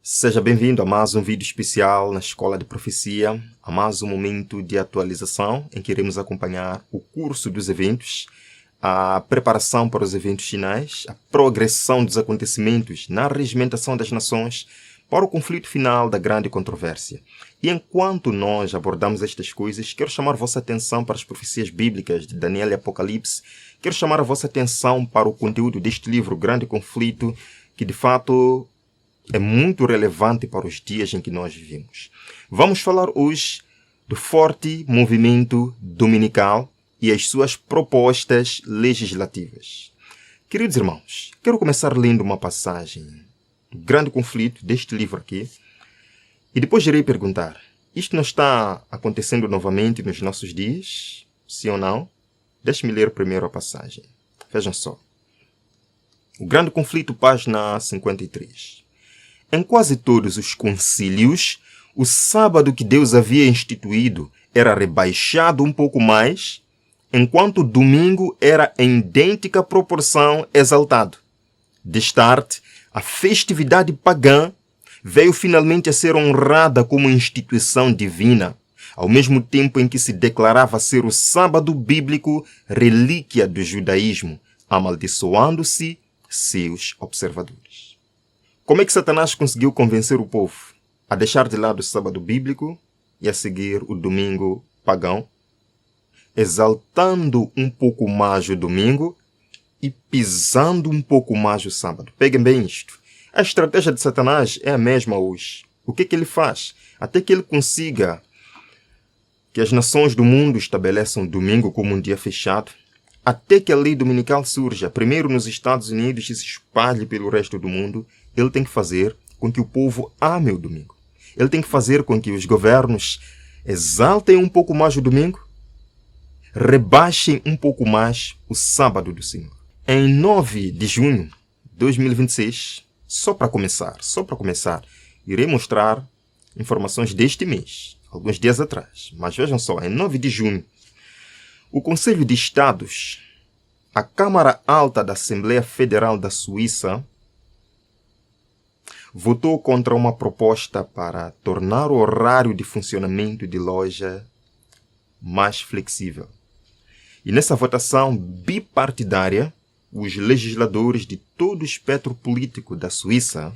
Seja bem-vindo a mais um vídeo especial na Escola de Profecia, a mais um momento de atualização em que iremos acompanhar o curso dos eventos, a preparação para os eventos finais, a progressão dos acontecimentos na regimentação das nações para o conflito final da grande controvérsia. E enquanto nós abordamos estas coisas, quero chamar a vossa atenção para as profecias bíblicas de Daniel e Apocalipse, quero chamar a vossa atenção para o conteúdo deste livro, Grande Conflito, que de fato é muito relevante para os dias em que nós vivemos. Vamos falar hoje do forte movimento dominical e as suas propostas legislativas. Queridos irmãos, quero começar lendo uma passagem do Grande Conflito deste livro aqui e depois irei perguntar, isto não está acontecendo novamente nos nossos dias? Sim ou não? Deixe-me ler primeiro a passagem. Vejam só. O Grande Conflito, página 53. Em quase todos os concílios, o sábado que Deus havia instituído era rebaixado um pouco mais, enquanto o domingo era em idêntica proporção exaltado. Destarte, a festividade pagã veio finalmente a ser honrada como instituição divina, ao mesmo tempo em que se declarava ser o sábado bíblico relíquia do judaísmo, amaldiçoando-se seus observadores. Como é que Satanás conseguiu convencer o povo a deixar de lado o sábado bíblico e a seguir o domingo pagão? Exaltando um pouco mais o domingo e pisando um pouco mais o sábado. Peguem bem isto. A estratégia de Satanás é a mesma hoje. O que ele faz? Até que ele consiga que as nações do mundo estabeleçam o domingo como um dia fechado, até que a lei dominical surja, primeiro nos Estados Unidos e se espalhe pelo resto do mundo, ele tem que fazer com que o povo ame o domingo. Ele tem que fazer com que os governos exaltem um pouco mais o domingo, rebaixem um pouco mais o sábado do Senhor. Em 9 de junho de 2026, só para começar, irei mostrar informações deste mês, alguns dias atrás. Mas vejam só, em 9 de junho, o Conselho de Estados, a Câmara Alta da Assembleia Federal da Suíça, votou contra uma proposta para tornar o horário de funcionamento de loja mais flexível. E nessa votação bipartidária, os legisladores de todo o espectro político da Suíça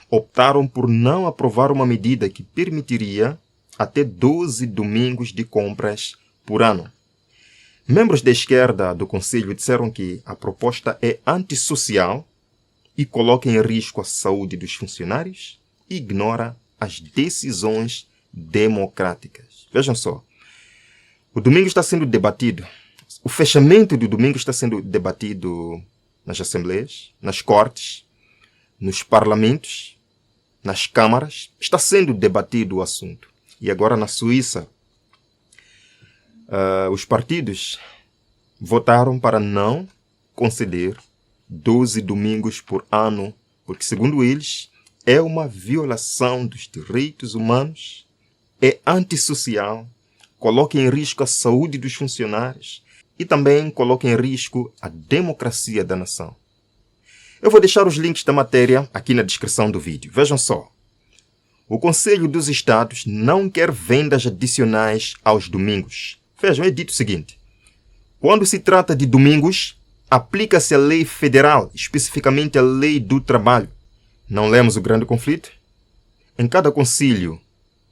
optaram por não aprovar uma medida que permitiria até 12 domingos de compras por ano. Membros da esquerda do Conselho disseram que a proposta é antissocial e coloca em risco a saúde dos funcionários e ignora as decisões democráticas. Vejam só, o domingo está sendo debatido, o fechamento do domingo está sendo debatido nas assembleias, nas cortes, nos parlamentos, nas câmaras, está sendo debatido o assunto. E agora na Suíça, os partidos votaram para não conceder 12 domingos por ano, porque, segundo eles, é uma violação dos direitos humanos, é antissocial, coloca em risco a saúde dos funcionários e também coloca em risco a democracia da nação. Eu vou deixar os links da matéria aqui na descrição do vídeo. Vejam só. O Conselho dos Estados não quer vendas adicionais aos domingos. Vejam, é dito o seguinte. Quando se trata de domingos, aplica-se a lei federal, especificamente a lei do trabalho. Não lemos o Grande Conflito? Em cada concílio,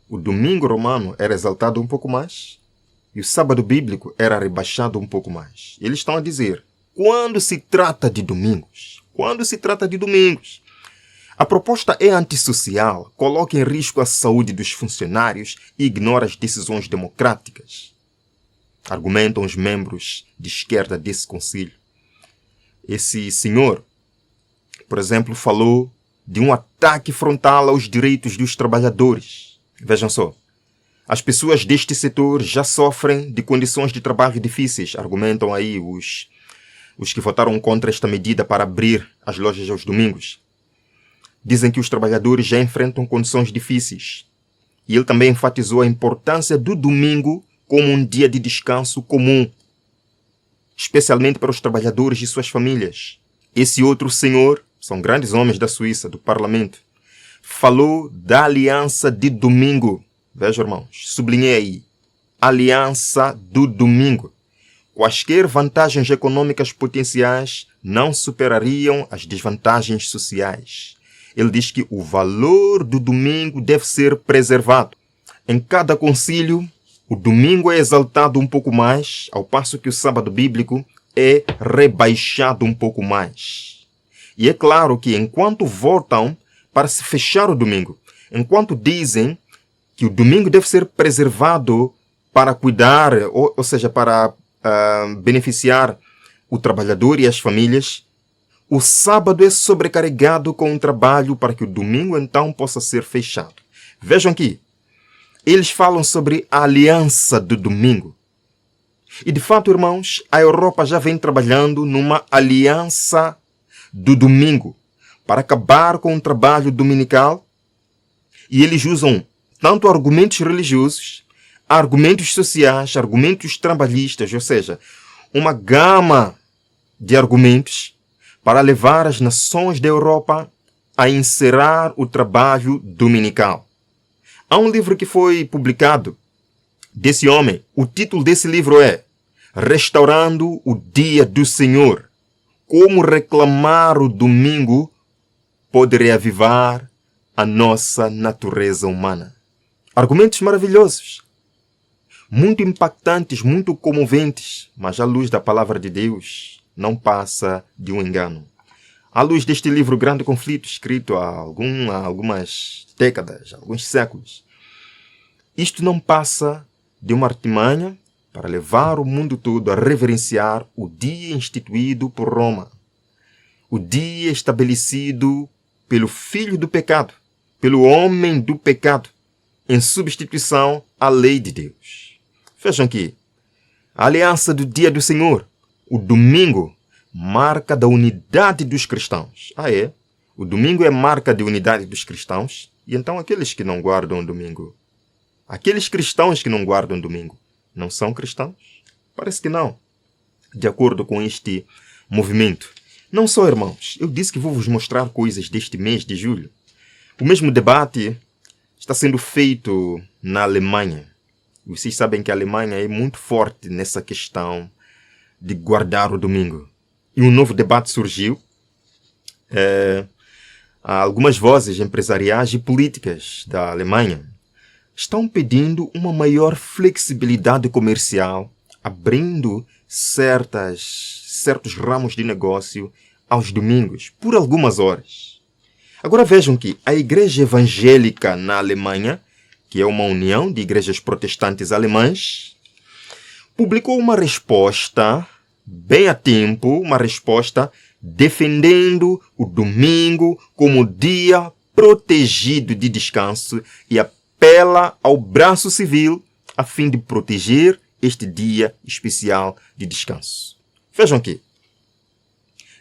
o domingo romano era exaltado um pouco mais e o sábado bíblico era rebaixado um pouco mais. Eles estão a dizer, quando se trata de domingos, a proposta é antissocial, coloca em risco a saúde dos funcionários e ignora as decisões democráticas, argumentam os membros de esquerda desse concílio. Esse senhor, por exemplo, falou de um ataque frontal aos direitos dos trabalhadores. Vejam só, as pessoas deste setor já sofrem de condições de trabalho difíceis, argumentam aí os que votaram contra esta medida para abrir as lojas aos domingos. Dizem que os trabalhadores já enfrentam condições difíceis. E ele também enfatizou a importância do domingo como um dia de descanso comum. especialmente para os trabalhadores e suas famílias. Esse outro senhor, são grandes homens da Suíça, do parlamento, falou da aliança de domingo. Veja, irmãos, sublinhei aí. Aliança do domingo. Quaisquer vantagens econômicas potenciais não superariam as desvantagens sociais. Ele diz que o valor do domingo deve ser preservado. Em cada concílio, o domingo é exaltado um pouco mais, ao passo que o sábado bíblico é rebaixado um pouco mais. E é claro que enquanto votam para se fechar o domingo, enquanto dizem que o domingo deve ser preservado para cuidar, ou seja, para beneficiar o trabalhador e as famílias, o sábado é sobrecarregado com um trabalho para que o domingo então possa ser fechado. Vejam aqui, eles falam sobre a aliança do domingo. E de fato, irmãos, a Europa já vem trabalhando numa aliança do domingo para acabar com o trabalho dominical. E eles usam tanto argumentos religiosos, argumentos sociais, argumentos trabalhistas, ou seja, uma gama de argumentos para levar as nações da Europa a encerrar o trabalho dominical. Há um livro que foi publicado desse homem. O título desse livro é Restaurando o Dia do Senhor. Como reclamar o domingo pode reavivar a nossa natureza humana. Argumentos maravilhosos, muito impactantes, muito comoventes, mas à luz da palavra de Deus não passa de um engano. À luz deste livro Grande Conflito, escrito há algumas décadas, alguns séculos, isto não passa de uma artimanha para levar o mundo todo a reverenciar o dia instituído por Roma, o dia estabelecido pelo Filho do Pecado, pelo homem do pecado, em substituição à lei de Deus. Vejam aqui, a aliança do dia do Senhor, o domingo, marca da unidade dos cristãos. O domingo é marca de unidade dos cristãos, e então aqueles que não guardam o domingo, aqueles cristãos que não guardam o domingo, não são cristãos? Parece que não. De acordo com este movimento. Não só, irmãos, eu disse que vou vos mostrar coisas deste mês de julho. O mesmo debate está sendo feito na Alemanha. Vocês sabem que a Alemanha é muito forte nessa questão de guardar o domingo. E um novo debate surgiu. Algumas vozes empresariais e políticas da Alemanha estão pedindo uma maior flexibilidade comercial, abrindo certos ramos de negócio aos domingos, por algumas horas. Agora vejam que a Igreja Evangélica na Alemanha, que é uma união de igrejas protestantes alemãs, publicou uma resposta, bem a tempo, uma resposta defendendo o domingo como dia protegido de descanso e apela ao braço civil a fim de proteger este dia especial de descanso. Vejam aqui.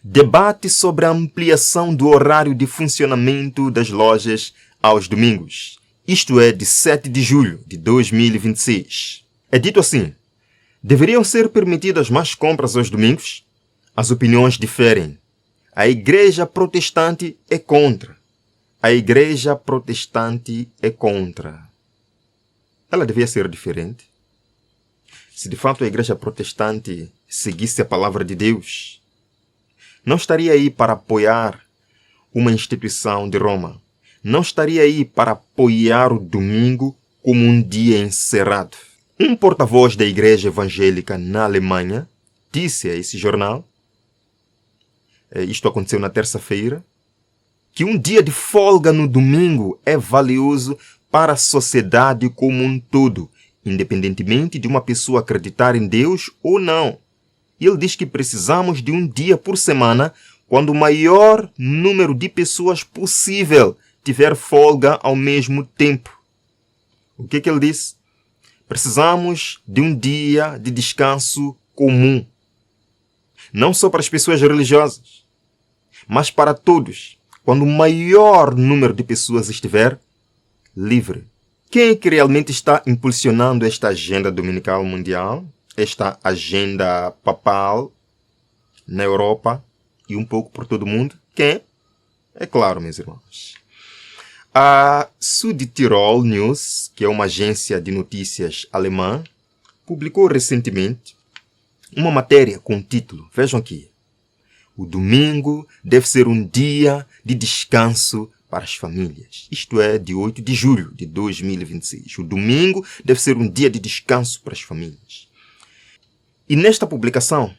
Debate sobre a ampliação do horário de funcionamento das lojas aos domingos. Isto é, de 7 de julho de 2026. É dito assim: deveriam ser permitidas mais compras aos domingos? As opiniões diferem. A Igreja Protestante é contra. A Igreja Protestante é contra. Ela devia ser diferente. Se de fato a Igreja Protestante seguisse a palavra de Deus, não estaria aí para apoiar uma instituição de Roma. Não estaria aí para apoiar o domingo como um dia encerrado. Um porta-voz da Igreja Evangélica na Alemanha disse a esse jornal, isto aconteceu na terça-feira, que um dia de folga no domingo é valioso para a sociedade como um todo, independentemente de uma pessoa acreditar em Deus ou não. E ele diz que precisamos de um dia por semana quando o maior número de pessoas possível tiver folga ao mesmo tempo. O que ele disse? Precisamos de um dia de descanso comum. Não só para as pessoas religiosas, mas para todos, quando o maior número de pessoas estiver livre. Quem é que realmente está impulsionando esta agenda dominical mundial? esta agenda papal na Europa e um pouco por todo o mundo? Quem? É claro, meus irmãos. A Südtirol News, que é uma agência de notícias alemã, publicou recentemente uma matéria com o título, vejam aqui: o domingo deve ser um dia de descanso para as famílias. Isto é, de 8 de julho de 2026. O domingo deve ser um dia de descanso para as famílias. E nesta publicação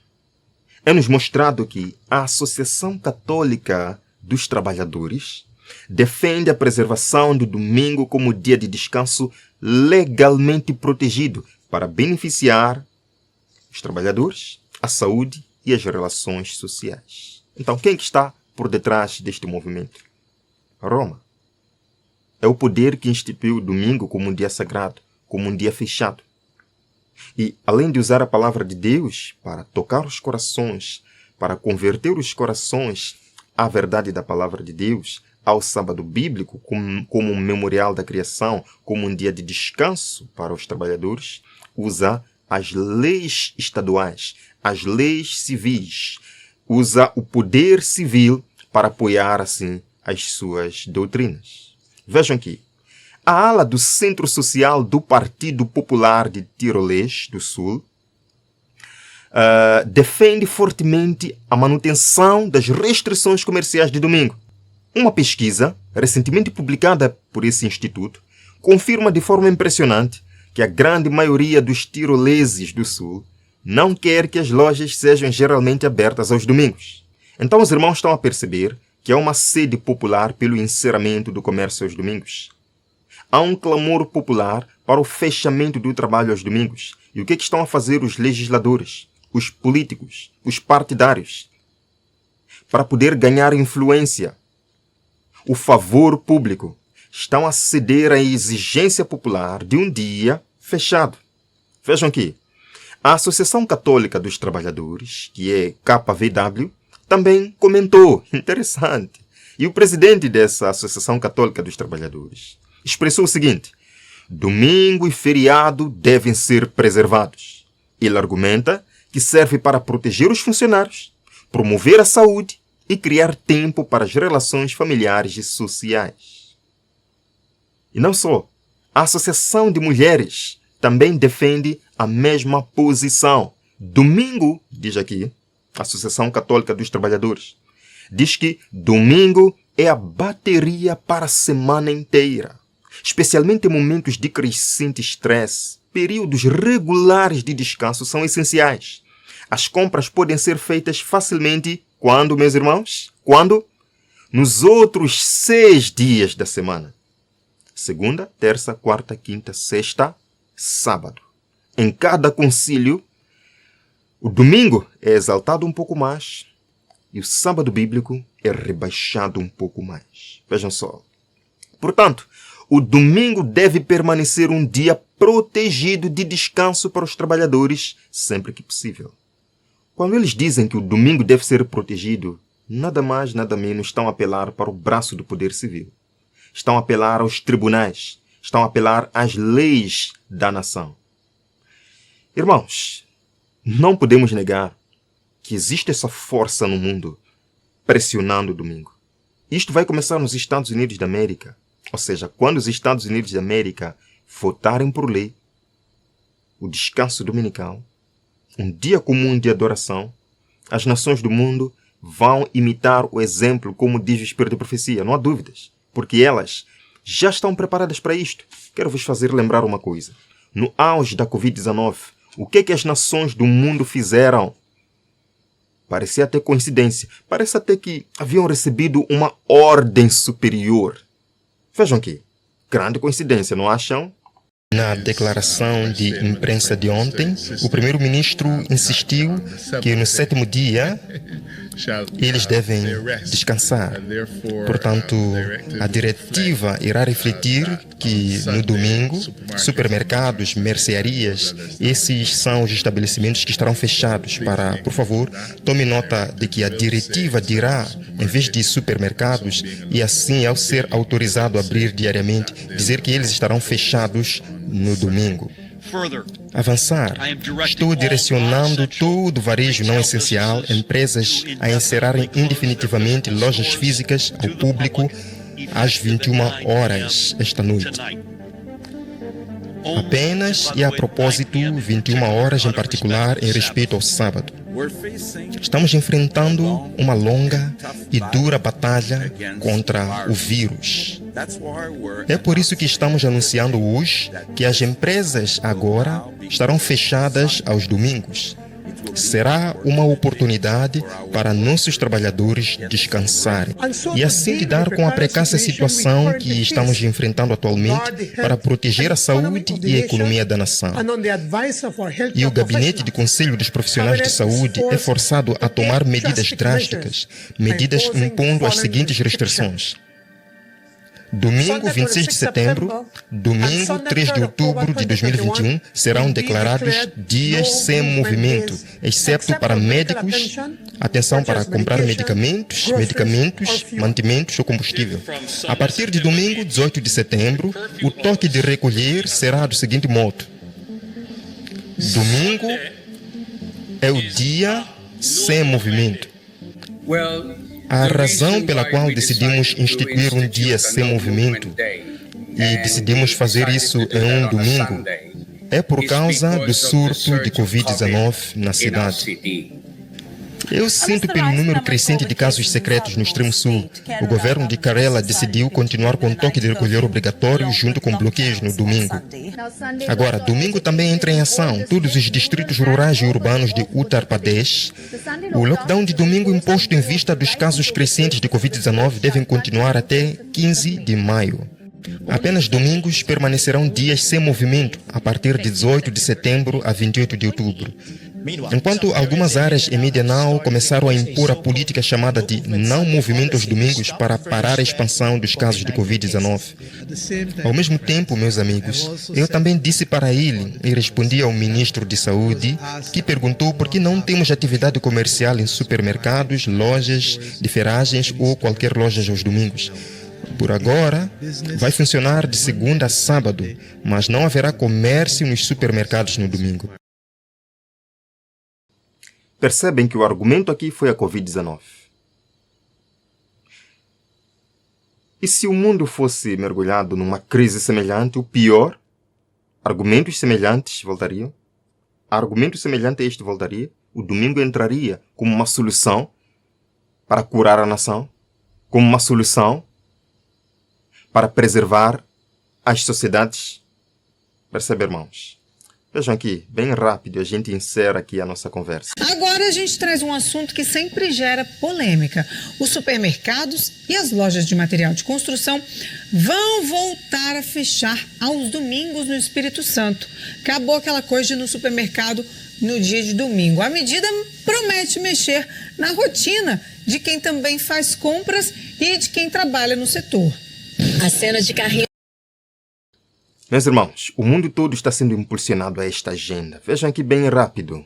é-nos mostrado que a Associação Católica dos Trabalhadores defende a preservação do domingo como dia de descanso legalmente protegido para beneficiar os trabalhadores, a saúde e as relações sociais. Então, quem que está por detrás deste movimento? Roma. É o poder que instituiu o domingo como um dia sagrado, como um dia fechado. E, além de usar a palavra de Deus para tocar os corações, para converter os corações à verdade da palavra de Deus, ao sábado bíblico, como um memorial da criação, como um dia de descanso para os trabalhadores, usa as leis estaduais, as leis civis, usa o poder civil para apoiar, assim, as suas doutrinas. Vejam aqui. A ala do Centro Social do Partido Popular de Tirolês do Sul defende fortemente a manutenção das restrições comerciais de domingo. Uma pesquisa, recentemente publicada por esse instituto, confirma de forma impressionante que a grande maioria dos tiroleses do Sul não quer que as lojas sejam geralmente abertas aos domingos. Então os irmãos estão a perceber que há uma sede popular pelo encerramento do comércio aos domingos. Há um clamor popular para o fechamento do trabalho aos domingos. E o que estão a fazer os legisladores, os políticos, os partidários? Para poder ganhar influência, o favor público, estão a ceder à exigência popular de um dia fechado. Vejam aqui. A Associação Católica dos Trabalhadores, que é KVW, também comentou. Interessante. E o presidente dessa Associação Católica dos Trabalhadores expressou o seguinte: domingo e feriado devem ser preservados. Ele argumenta que serve para proteger os funcionários, promover a saúde e criar tempo para as relações familiares e sociais. E não só. A Associação de Mulheres também defende a mesma posição. Domingo, diz aqui, a Associação Católica dos Trabalhadores, diz que domingo é a bateria para a semana inteira. Especialmente em momentos de crescente estresse, períodos regulares de descanso são essenciais. As compras podem ser feitas facilmente quando, meus irmãos? Quando? Nos outros 6 dias da semana. Segunda, terça, quarta, quinta, sexta, sábado. Em cada concílio, o domingo é exaltado um pouco mais e o sábado bíblico é rebaixado um pouco mais. Vejam só. Portanto, o domingo deve permanecer um dia protegido de descanso para os trabalhadores sempre que possível. Quando eles dizem que o domingo deve ser protegido, nada mais, nada menos estão a apelar para o braço do poder civil. Estão a apelar aos tribunais. Estão a apelar às leis da nação. Irmãos, não podemos negar que existe essa força no mundo pressionando o domingo. Isto vai começar nos Estados Unidos da América. Ou seja, quando os Estados Unidos da América votarem por lei o descanso dominical, um dia comum de adoração, as nações do mundo vão imitar o exemplo, como diz o Espírito de Profecia, não há dúvidas, porque elas já estão preparadas para isto. Quero vos fazer lembrar uma coisa. No auge da Covid-19, o que as nações do mundo fizeram? Parecia até coincidência. Parece até que haviam recebido uma ordem superior. Vejam aqui. Grande coincidência, não acham? Na declaração de imprensa de ontem, o primeiro-ministro insistiu que no 7º dia eles devem descansar. Portanto, a diretiva irá refletir que no domingo, supermercados, mercearias, esses são os estabelecimentos que estarão fechados. Por favor, tome nota de que a diretiva dirá, em vez de supermercados, e assim, ao ser autorizado a abrir diariamente, dizer que eles estarão fechados no domingo. avançar. Estou direcionando todo o varejo não essencial, empresas a encerrarem indefinitivamente lojas físicas ao público às 21 horas esta noite. Apenas e a propósito, 21 horas em particular em respeito ao sábado. Estamos enfrentando uma longa e dura batalha contra o vírus. É por isso que estamos anunciando hoje que as empresas agora estarão fechadas aos domingos. Será uma oportunidade para nossos trabalhadores descansarem e assim lidar com a precária situação que estamos enfrentando atualmente para proteger a saúde e a economia da nação. E o Gabinete de Conselho dos Profissionais de Saúde é forçado a tomar medidas drásticas, medidas impondo as seguintes restrições. Domingo 26 de setembro, domingo 3 de outubro de 2021 serão declarados dias sem movimento, exceto para médicos, atenção para comprar medicamentos, mantimentos ou combustível. A partir de domingo 18 de setembro, o toque de recolher será do seguinte modo. Domingo é o dia sem movimento. A razão pela qual decidimos instituir um dia sem movimento e decidimos fazer isso em um domingo é por causa do surto de Covid-19 na cidade. Eu sinto pelo número crescente de casos secretos no extremo sul. O governo de Kerala decidiu continuar com o toque de recolher obrigatório junto com bloqueios no domingo. Agora, domingo também entra em ação todos os distritos rurais e urbanos de Uttar Pradesh. O lockdown de domingo imposto em vista dos casos crescentes de Covid-19 devem continuar até 15 de maio. Apenas domingos permanecerão dias sem movimento a partir de 18 de setembro a 28 de outubro. Enquanto algumas áreas em Mindanao começaram a impor a política chamada de não movimento aos domingos para parar a expansão dos casos de Covid-19. Ao mesmo tempo, meus amigos, eu também disse para ele e respondi ao ministro de Saúde que perguntou por que não temos atividade comercial em supermercados, lojas de ferragens ou qualquer loja aos domingos. Por agora, vai funcionar de segunda a sábado, mas não haverá comércio nos supermercados no domingo. Percebem que o argumento aqui foi a Covid-19. E se o mundo fosse mergulhado numa crise semelhante, o pior, argumentos semelhantes voltariam? Argumentos semelhantes a este voltaria? O domingo entraria como uma solução para curar a nação? Como uma solução para preservar as sociedades? Percebe, irmãos? Vejam aqui, bem rápido, a gente encerra aqui a nossa conversa. Agora a gente traz um assunto que sempre gera polêmica. Os supermercados e as lojas de material de construção vão voltar a fechar aos domingos no Espírito Santo. Acabou aquela coisa de ir no supermercado no dia de domingo. A medida promete mexer na rotina de quem também faz compras e de quem trabalha no setor. A cena de carrinho. Meus irmãos, o mundo todo está sendo impulsionado a esta agenda. Vejam aqui bem rápido.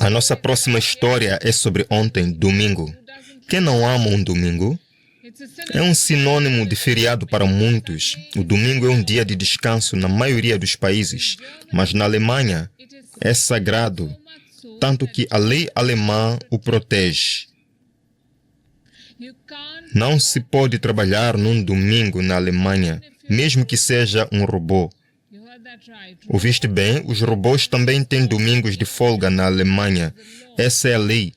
A nossa próxima história é sobre ontem, domingo. Quem não ama um domingo? É um sinônimo de feriado para muitos. O domingo é um dia de descanso na maioria dos países, mas na Alemanha é sagrado, tanto que a lei alemã o protege. Não se pode trabalhar num domingo na Alemanha, mesmo que seja um robô. Ouviste bem? Os robôs também têm domingos de folga na Alemanha. Essa é a lei.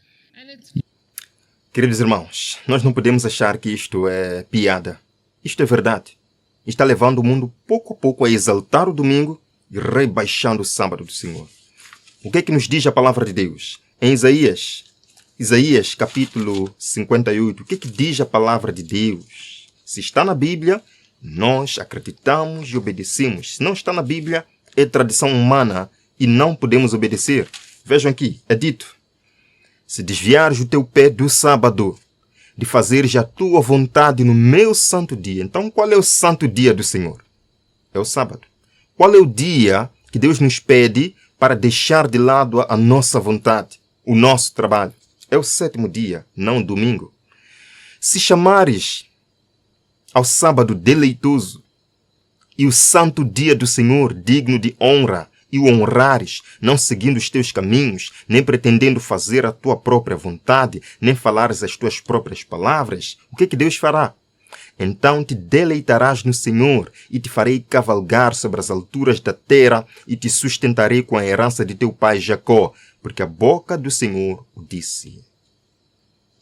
Queridos irmãos, nós não podemos achar que isto é piada. Isto é verdade. Está levando o mundo pouco a pouco a exaltar o domingo e rebaixando o sábado do Senhor. O que é que nos diz a palavra de Deus? Em Isaías capítulo 58, o que é que diz a palavra de Deus? Se está na Bíblia, nós acreditamos e obedecemos. Se não está na Bíblia, é tradição humana e não podemos obedecer. Vejam aqui, é dito: se desviares o teu pé do sábado, de fazeres a tua vontade no meu santo dia. Então, qual é o santo dia do Senhor? É o sábado. Qual é o dia que Deus nos pede para deixar de lado a nossa vontade, o nosso trabalho? É o sétimo dia, não o domingo. Se chamares ao sábado deleitoso e o santo dia do Senhor digno de honra, e o honrares, não seguindo os teus caminhos, nem pretendendo fazer a tua própria vontade, nem falares as tuas próprias palavras, o que Deus fará? Então te deleitarás no Senhor, e te farei cavalgar sobre as alturas da terra, e te sustentarei com a herança de teu pai Jacó, porque a boca do Senhor o disse.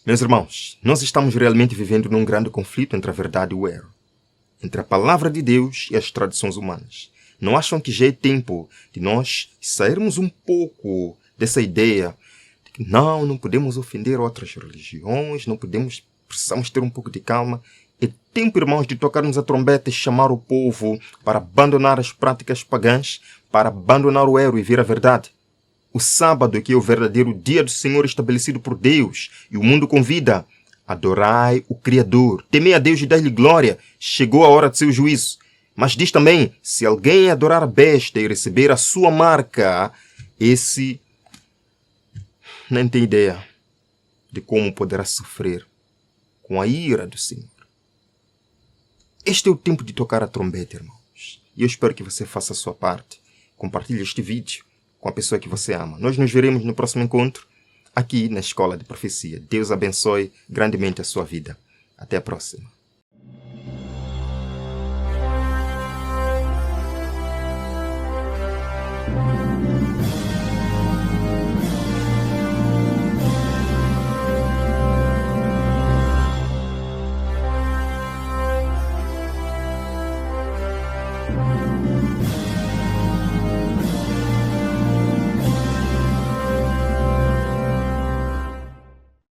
Meus irmãos, nós estamos realmente vivendo num grande conflito entre a verdade e o erro, entre a palavra de Deus e as tradições humanas. Não acham que já é tempo de nós sairmos um pouco dessa ideia de que não podemos ofender outras religiões, precisamos ter um pouco de calma? É tempo, irmãos, de tocarmos a trombeta e chamar o povo para abandonar as práticas pagãs, para abandonar o erro e ver a verdade. O sábado, que é o verdadeiro dia do Senhor estabelecido por Deus, e o mundo convida: adorai o Criador, temei a Deus e dai-lhe glória, chegou a hora de seu juízo. Mas diz também, se alguém adorar a besta e receber a sua marca, esse nem tem ideia de como poderá sofrer com a ira do Senhor. Este é o tempo de tocar a trombeta, irmãos. E eu espero que você faça a sua parte. Compartilhe este vídeo com a pessoa que você ama. Nós nos veremos no próximo encontro, aqui na Escola de Profecia. Deus abençoe grandemente a sua vida. Até a próxima.